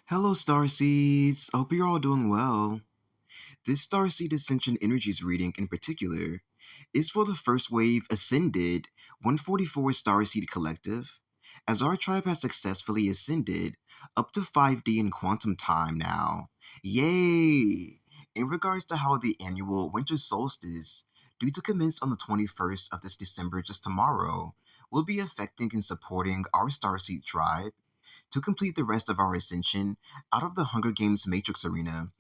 Hello, Starseeds. I hope you're all doing well. This Starseed Ascension Energies reading in particular is for the first wave Ascended 144 Starseed Collective, as our tribe has successfully ascended up to 5D in quantum time now. Yay! In regards to how the annual winter solstice, due to commence on the 21st of this December, just tomorrow, will be affecting and supporting our Starseed tribe to complete the rest of our ascension out of the Hunger Games Matrix arena,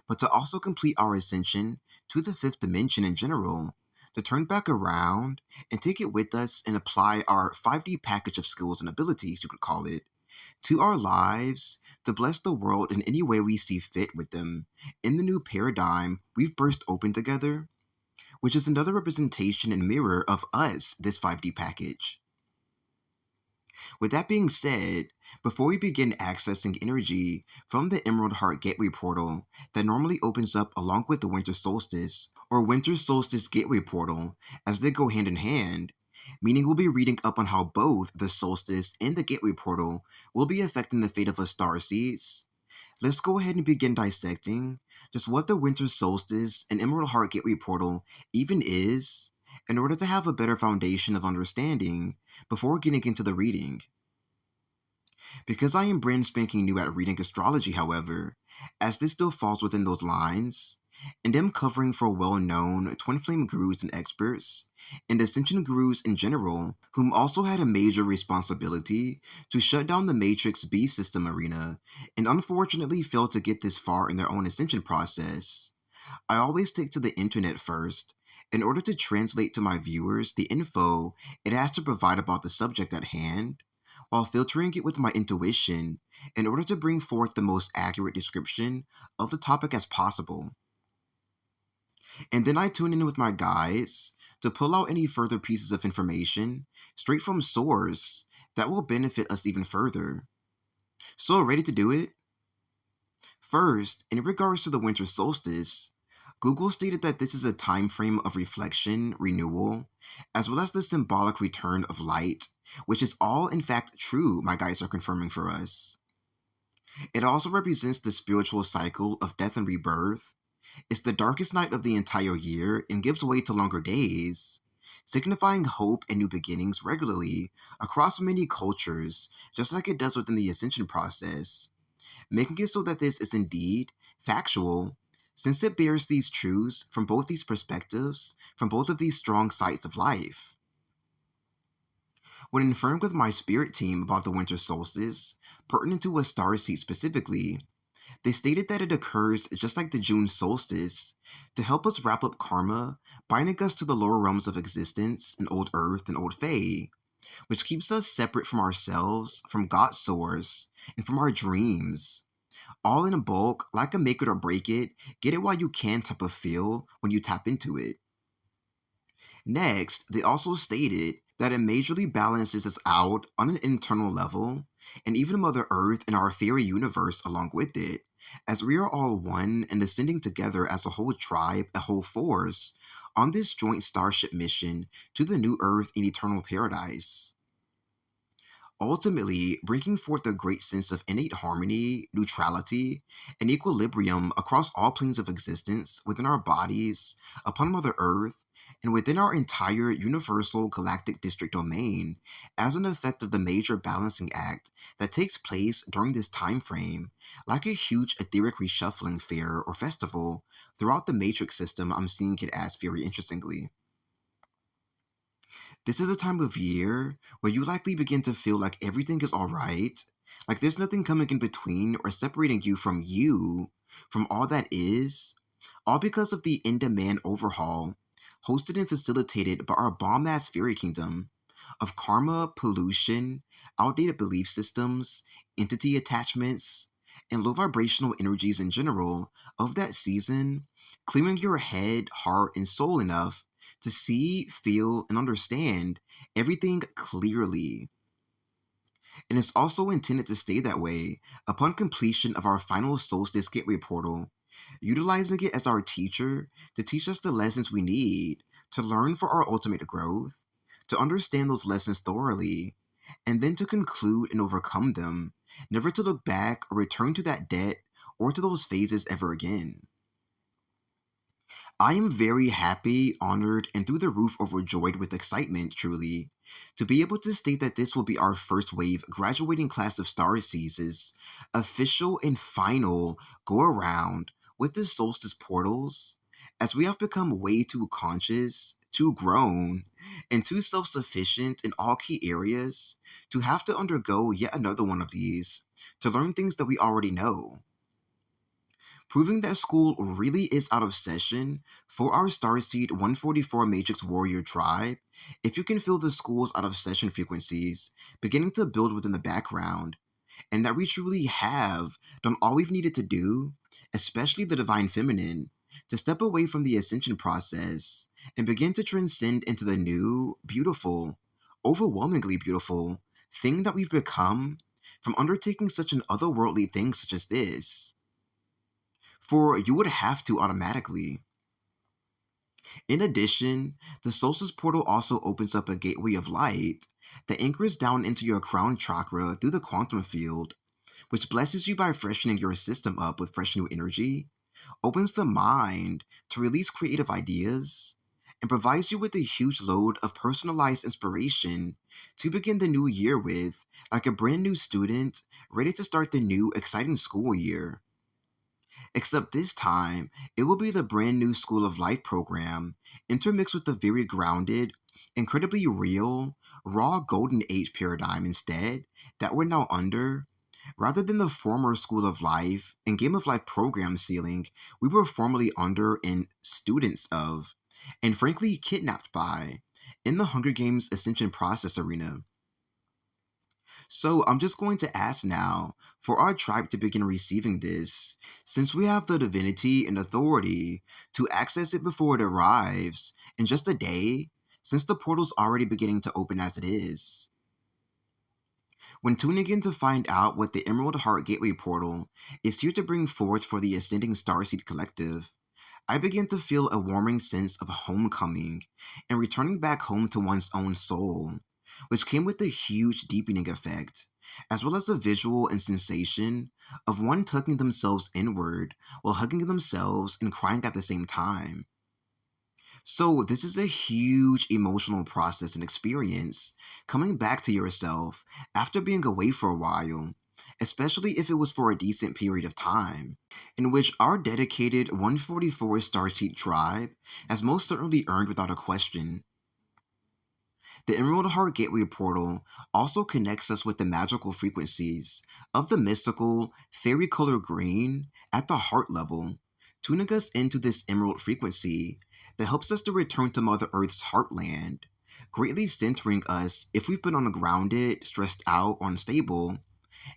but to also complete our ascension to the fifth dimension in general, to turn back around and take it with us and apply our 5D package of skills and abilities, you could call it, to our lives to bless the world in any way we see fit with them in the new paradigm we've burst open together, which is another representation and mirror of us, this 5D package. With that being said, before we begin accessing energy from the Emerald Heart Gateway portal that normally opens up along with the Winter Solstice, or Winter Solstice Gateway portal, as they go hand in hand, meaning we'll be reading up on how both the Solstice and the Gateway portal will be affecting the fate of us Starseeds. Let's go ahead and begin dissecting just what the Winter Solstice and Emerald Heart Gateway portal even is, in order to have a better foundation of understanding before getting into the reading. Because I am brand spanking new at reading astrology, however, as this still falls within those lines, and am covering for well-known twin flame gurus and experts, and ascension gurus in general, whom also had a major responsibility to shut down the Matrix B system arena, and unfortunately failed to get this far in their own ascension process. I always take to the internet first, in order to translate to my viewers the info it has to provide about the subject at hand, while filtering it with my intuition in order to bring forth the most accurate description of the topic as possible. And then I tune in with my guides to pull out any further pieces of information straight from source that will benefit us even further. So, ready to do it? First, in regards to the winter solstice, Google stated that this is a time frame of reflection, renewal, as well as the symbolic return of light, which is all in fact true, my guides are confirming for us. It also represents the spiritual cycle of death and rebirth. It's the darkest night of the entire year and gives way to longer days, signifying hope and new beginnings regularly across many cultures, just like it does within the ascension process, making it so that this is indeed factual, since it bears these truths from both these perspectives, from both of these strong sides of life. When informed with my spirit team about the winter solstice, pertinent to a starseed specifically, they stated that it occurs just like the June solstice to help us wrap up karma, binding us to the lower realms of existence in old earth and old fae, which keeps us separate from ourselves, from God's source, and from our dreams. All in a bulk, like a make it or break it, get it while you can type of feel when you tap into it. Next, they also stated that it majorly balances us out on an internal level, and even Mother Earth and our fairy universe along with it, as we are all one and ascending together as a whole tribe, a whole force, on this joint starship mission to the new Earth and eternal paradise. Ultimately, bringing forth a great sense of innate harmony, neutrality, and equilibrium across all planes of existence within our bodies, upon Mother Earth, and within our entire universal galactic district domain, as an effect of the major balancing act that takes place during this time frame, like a huge etheric reshuffling fair or festival throughout the matrix system. I'm seeing it as very interestingly. This is a time of year where you likely begin to feel like everything is alright, like there's nothing coming in between or separating you, from all that is, all because of the in-demand overhaul, hosted and facilitated by our bomb-ass fairy kingdom, of karma, pollution, outdated belief systems, entity attachments, and low vibrational energies in general of that season, clearing your head, heart, and soul enough to see, feel, and understand everything clearly. And it's also intended to stay that way upon completion of our final Solstice Gateway portal, utilizing it as our teacher to teach us the lessons we need to learn for our ultimate growth, to understand those lessons thoroughly, and then to conclude and overcome them never to look back or return to that debt or to those phases ever again. I am very happy, honored, and through the roof overjoyed with excitement, truly, to be able to state that this will be our first wave graduating class of Starseeds' official and final go around with the Solstice portals, as we have become way too conscious, too grown, and too self sufficient in all key areas to have to undergo yet another one of these to learn things that we already know, proving that school really is out of session for our Starseed 144 Matrix Warrior tribe. If you can feel the school's out of session frequencies beginning to build within the background, and that we truly have done all we've needed to do, especially the Divine Feminine, to step away from the ascension process and begin to transcend into the new, beautiful, overwhelmingly beautiful thing that we've become from undertaking such an otherworldly thing such as this. For you would have to automatically. In addition, the Solstice portal also opens up a gateway of light that anchors down into your crown chakra through the quantum field, which blesses you by freshening your system up with fresh new energy, opens the mind to release creative ideas, and provides you with a huge load of personalized inspiration to begin the new year with, like a brand new student ready to start the new exciting school year. Except this time, it will be the brand new School of Life program, intermixed with the very grounded, incredibly real, raw Golden Age paradigm instead that we're now under, rather than the former School of Life and Game of Life program ceiling we were formerly under and students of, and frankly kidnapped by, in the Hunger Games Ascension process arena. So I'm just going to ask now for our tribe to begin receiving this, since we have the divinity and authority to access it before it arrives in just a day, since the portal's already beginning to open as it is. When tuning in to find out what the Emerald Heart Gateway portal is here to bring forth for the Ascending Starseed Collective, I begin to feel a warming sense of homecoming and returning back home to one's own soul, which came with a huge deepening effect, as well as a visual and sensation of one tucking themselves inward while hugging themselves and crying at the same time. So, this is a huge emotional process and experience coming back to yourself after being away for a while, especially if it was for a decent period of time, in which our dedicated 144 Starseed tribe has most certainly earned without a question. The Emerald Heart Gateway portal also connects us with the magical frequencies of the mystical, fairy color green at the heart level, tuning us into this emerald frequency that helps us to return to Mother Earth's heartland, greatly centering us if we've been ungrounded, stressed out, or unstable,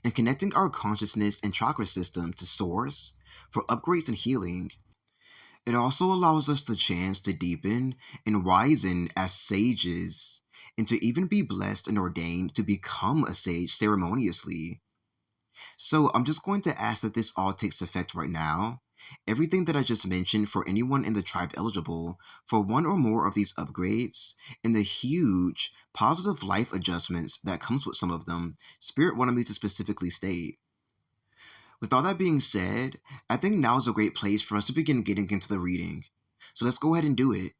and connecting our consciousness and chakra system to Source for upgrades and healing. It also allows us the chance to deepen and wisen as sages, and to even be blessed and ordained to become a sage ceremoniously. So I'm just going to ask that this all takes effect right now. Everything that I just mentioned for anyone in the tribe eligible for one or more of these upgrades, and the huge positive life adjustments that comes with some of them, Spirit wanted me to specifically state. With all that being said, I think now is a great place for us to begin getting into the reading. So let's go ahead and do it.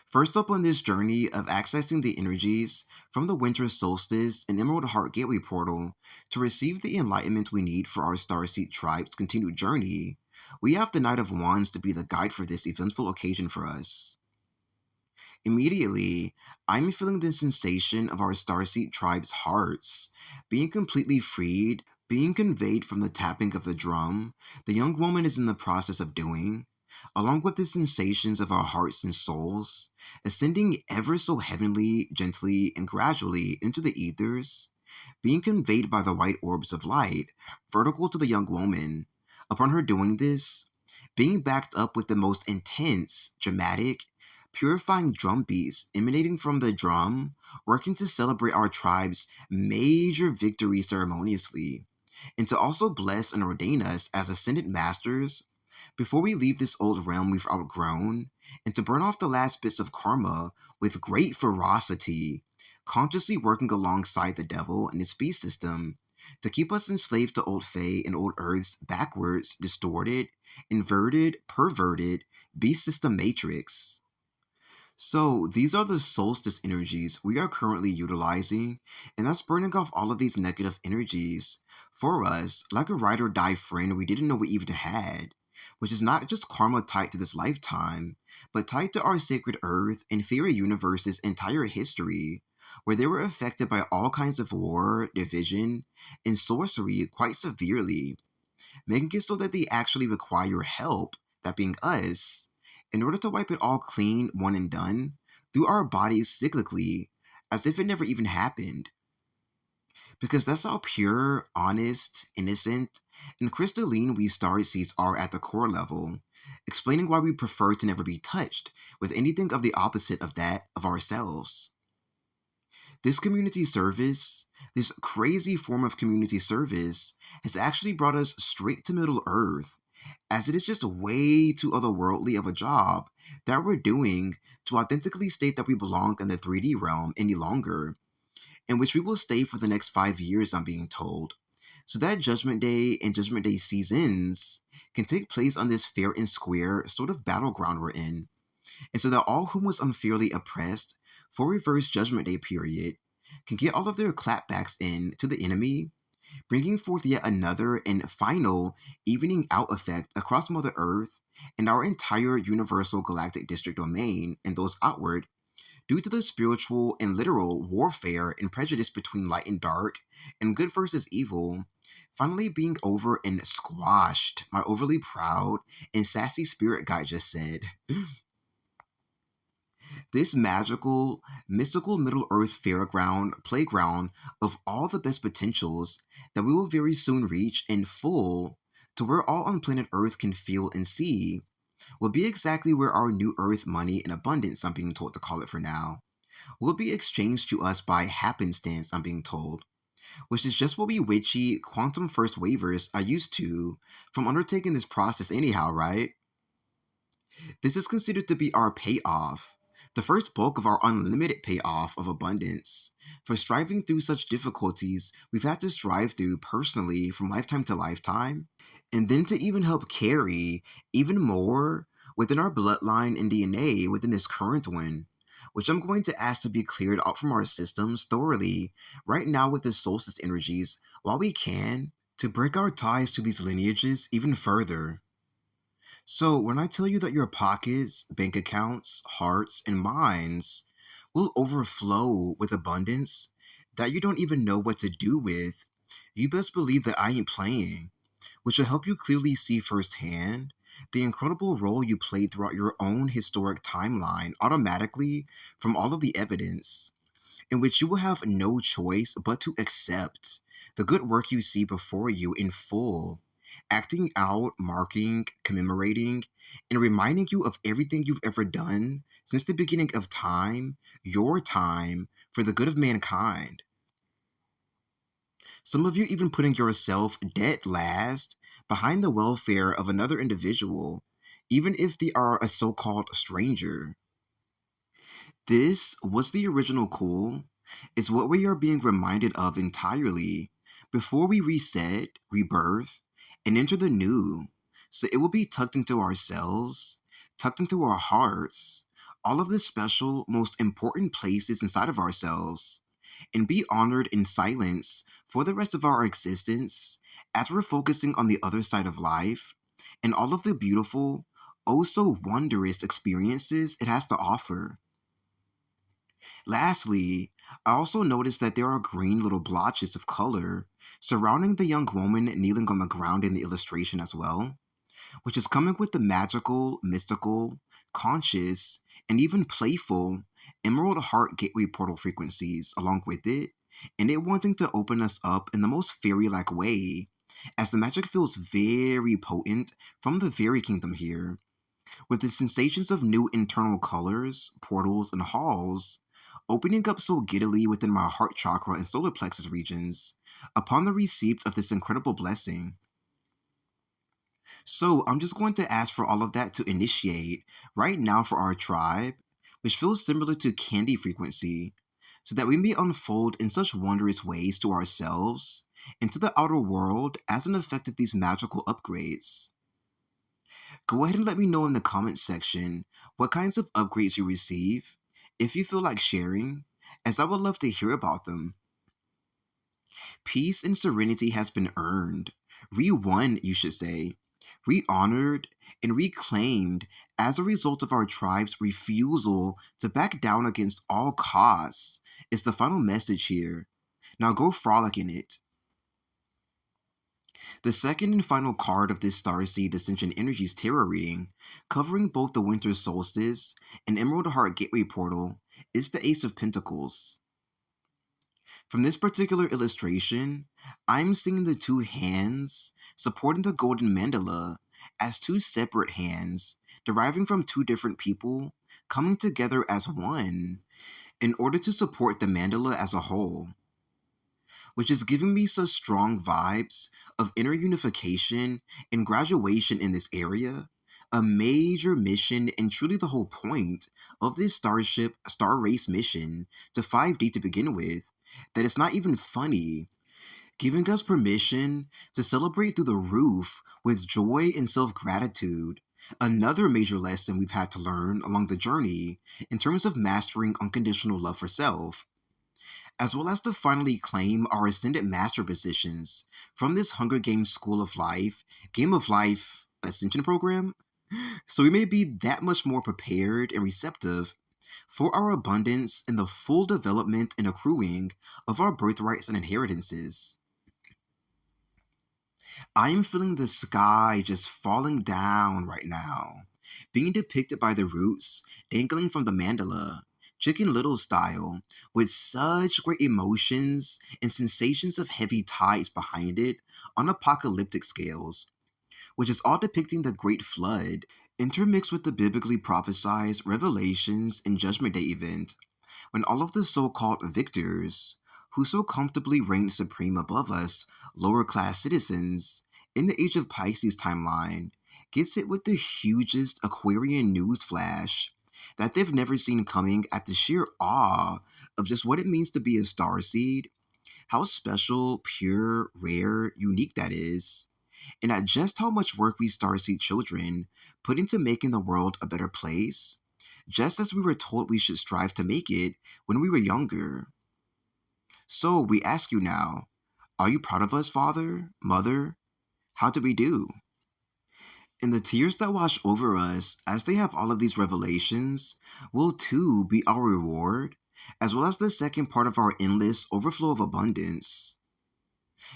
First up on this journey of accessing the energies from the Winter Solstice and Emerald Heart Gateway portal to receive the enlightenment we need for our Starseed tribe's continued journey, we have the Knight of Wands to be the guide for this eventful occasion for us. Immediately, I'm feeling the sensation of our Starseed tribe's hearts being completely freed, being conveyed from the tapping of the drum the young woman is in the process of doing, along with the sensations of our hearts and souls, ascending ever so heavenly, gently, and gradually into the ethers, being conveyed by the white orbs of light, vertical to the young woman. Upon her doing this, being backed up with the most intense, dramatic, purifying drum beats emanating from the drum, working to celebrate our tribe's major victory ceremoniously, and to also bless and ordain us as ascended masters before we leave this old realm we've outgrown, and to burn off the last bits of karma with great ferocity, consciously working alongside the devil and his beast system to keep us enslaved to old Fae and old Earth's backwards, distorted, inverted, perverted beast system matrix. So, these are the solstice energies we are currently utilizing, and that's burning off all of these negative energies for us, like a ride or die friend we didn't know we even had, which is not just karma tied to this lifetime, but tied to our sacred earth and fairy universe's entire history, where they were affected by all kinds of war, division, and sorcery quite severely, making it so that they actually require help, that being us, in order to wipe it all clean, one and done, through our bodies cyclically, as if it never even happened. Because that's how pure, honest, innocent, and crystalline we starseeds are at the core level, explaining why we prefer to never be touched with anything of the opposite of that of ourselves. This community service, this crazy form of community service, has actually brought us straight to Middle Earth, as it is just way too otherworldly of a job that we're doing to authentically state that we belong in the 3D realm any longer, in which we will stay for the next 5 years, I'm being told. So that Judgment Day and Judgment Day seasons can take place on this fair and square sort of battleground we're in, and so that all whom was unfairly oppressed for reverse Judgment Day period can get all of their clapbacks in to the enemy, bringing forth yet another and final evening out effect across Mother Earth and our entire universal galactic district domain and those outward, due to the spiritual and literal warfare and prejudice between light and dark and good versus evil, finally being over and squashed, my overly proud and sassy spirit guide just said. This magical, mystical Middle Earth fairground, playground of all the best potentials that we will very soon reach in full to where all on planet Earth can feel and see will be exactly where our new Earth money and abundance, I'm being told to call it for now, will be exchanged to us by happenstance, I'm being told, which is just what we witchy quantum first waivers are used to from undertaking this process anyhow, right? This is considered to be our payoff, the first bulk of our unlimited payoff of abundance, for striving through such difficulties we've had to strive through personally from lifetime to lifetime, and then to even help carry even more within our bloodline and DNA within this current one, which I'm going to ask to be cleared out from our systems thoroughly right now with the solstice energies while we can to break our ties to these lineages even further. So, when I tell you that your pockets, bank accounts, hearts, and minds will overflow with abundance that you don't even know what to do with, you best believe that I ain't playing, which will help you clearly see firsthand the incredible role you played throughout your own historic timeline automatically from all of the evidence, in which you will have no choice but to accept the good work you see before you in full, acting out, marking, commemorating, and reminding you of everything you've ever done since the beginning of time, your time, for the good of mankind. Some of you even putting yourself dead last behind the welfare of another individual, even if they are a so called stranger. This was the original cool, is what we are being reminded of entirely before we reset, rebirth, and enter the new. So it will be tucked into ourselves, tucked into our hearts, all of the special, most important places inside of ourselves, and be honored in silence for the rest of our existence as we're focusing on the other side of life and all of the beautiful, oh so wondrous experiences it has to offer. Lastly, I also noticed that there are green little blotches of color surrounding the young woman kneeling on the ground in the illustration as well, which is coming with the magical, mystical, conscious, and even playful Emerald Heart Gateway portal frequencies along with it, and it wanting to open us up in the most fairy like way, as the magic feels very potent from the Fairy Kingdom here, with the sensations of new internal colors, portals, and halls opening up so giddily within my heart chakra and solar plexus regions upon the receipt of this incredible blessing. So I'm just going to ask for all of that to initiate right now for our tribe, which feels similar to candy frequency. so that we may unfold in such wondrous ways to ourselves and to the outer world as an effect of these magical upgrades. Go ahead and let me know in the comments section what kinds of upgrades you receive, if you feel like sharing, as I would love to hear about them. Peace and serenity has been earned, re-won, you should say, re-honored, and reclaimed as a result of our tribe's refusal to back down against all costs, is the final message here. Now go frolic in it. The second and final card of this Starseed Ascension Energies tarot reading, covering both the Winter Solstice and Emerald Heart Gateway portal, is the Ace of Pentacles. From this particular illustration, I'm seeing the two hands supporting the golden mandala as two separate hands deriving from two different people coming together as one in order to support the mandala as a whole, which is giving me such strong vibes of inner unification and graduation in this area, a major mission and truly the whole point of this star race mission to 5D to begin with, that it's not even funny, giving us permission to celebrate through the roof with joy and self-gratitude. Another major lesson we've had to learn along the journey in terms of mastering unconditional love for self, as well as to finally claim our ascended master positions from this Hunger Games School of Life, Game of Life Ascension program, so we may be that much more prepared and receptive for our abundance and the full development and accruing of our birthrights and inheritances. I am feeling the sky just falling down right now, being depicted by the roots dangling from the mandala, Chicken Little style, with such great emotions and sensations of heavy tides behind it on apocalyptic scales, which is all depicting the Great Flood, intermixed with the biblically prophesied Revelations and Judgment Day event, when all of the so-called victors, who so comfortably reign supreme above us, lower-class citizens, in the Age of Pisces timeline, gets hit with the hugest Aquarian news flash that they've never seen coming at the sheer awe of just what it means to be a starseed, how special, pure, rare, unique that is, and at just how much work we Starseed children put into making the world a better place, just as we were told we should strive to make it when we were younger. So we ask you now, are you proud of us, Father, Mother? How did we do? And the tears that wash over us as they have all of these revelations will too be our reward, as well as the second part of our endless overflow of abundance.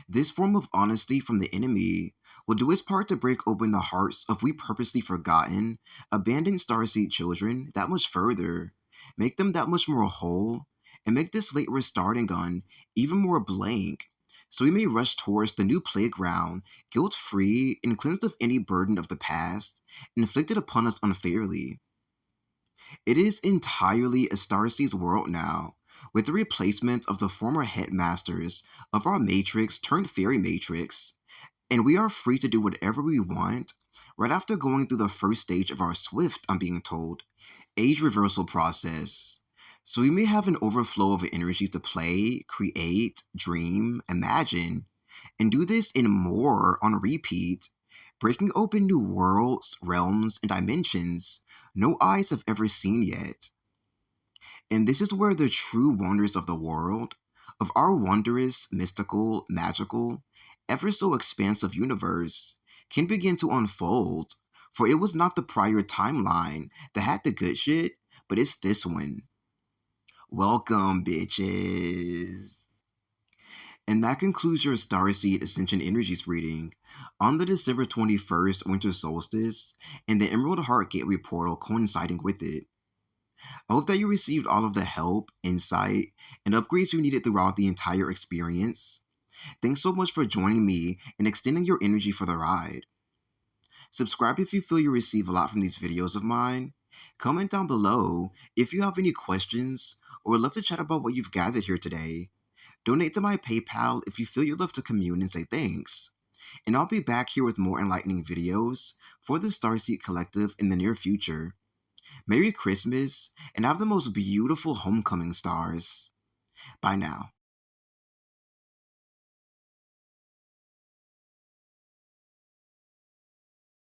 This form of honesty from the enemy will do its part to break open the hearts of we purposely forgotten, abandoned Starseed children that much further, make them that much more whole, and make this late restarting gun even more blank, so we may rush towards the new playground, guilt-free and cleansed of any burden of the past, inflicted upon us unfairly. It is entirely a Starseed's world now, with the replacement of the former headmasters of our Matrix turned Fairy Matrix, and we are free to do whatever we want, right after going through the first stage of our swift, I'm being told, age reversal process. So we may have an overflow of energy to play, create, dream, imagine, and do this and more on repeat, breaking open new worlds, realms, and dimensions no eyes have ever seen yet. And this is where the true wonders of the world, of our wondrous, mystical, magical, ever so expansive universe, can begin to unfold, for it was not the prior timeline that had the good shit, but it's this one. Welcome, bitches! And that concludes your Starseed Ascension Energies reading on the December 21st Winter Solstice and the Emerald Heart Gateway portal coinciding with it. I hope that you received all of the help, insight, and upgrades you needed throughout the entire experience. Thanks so much for joining me and extending your energy for the ride. Subscribe if you feel you receive a lot from these videos of mine. Comment down below if you have any questions or would love to chat about what you've gathered here today. Donate to my PayPal if you feel you'd love to commune and say thanks. And I'll be back here with more enlightening videos for the Starseed Collective in the near future. Merry Christmas, and have the most beautiful homecoming stars. Bye now.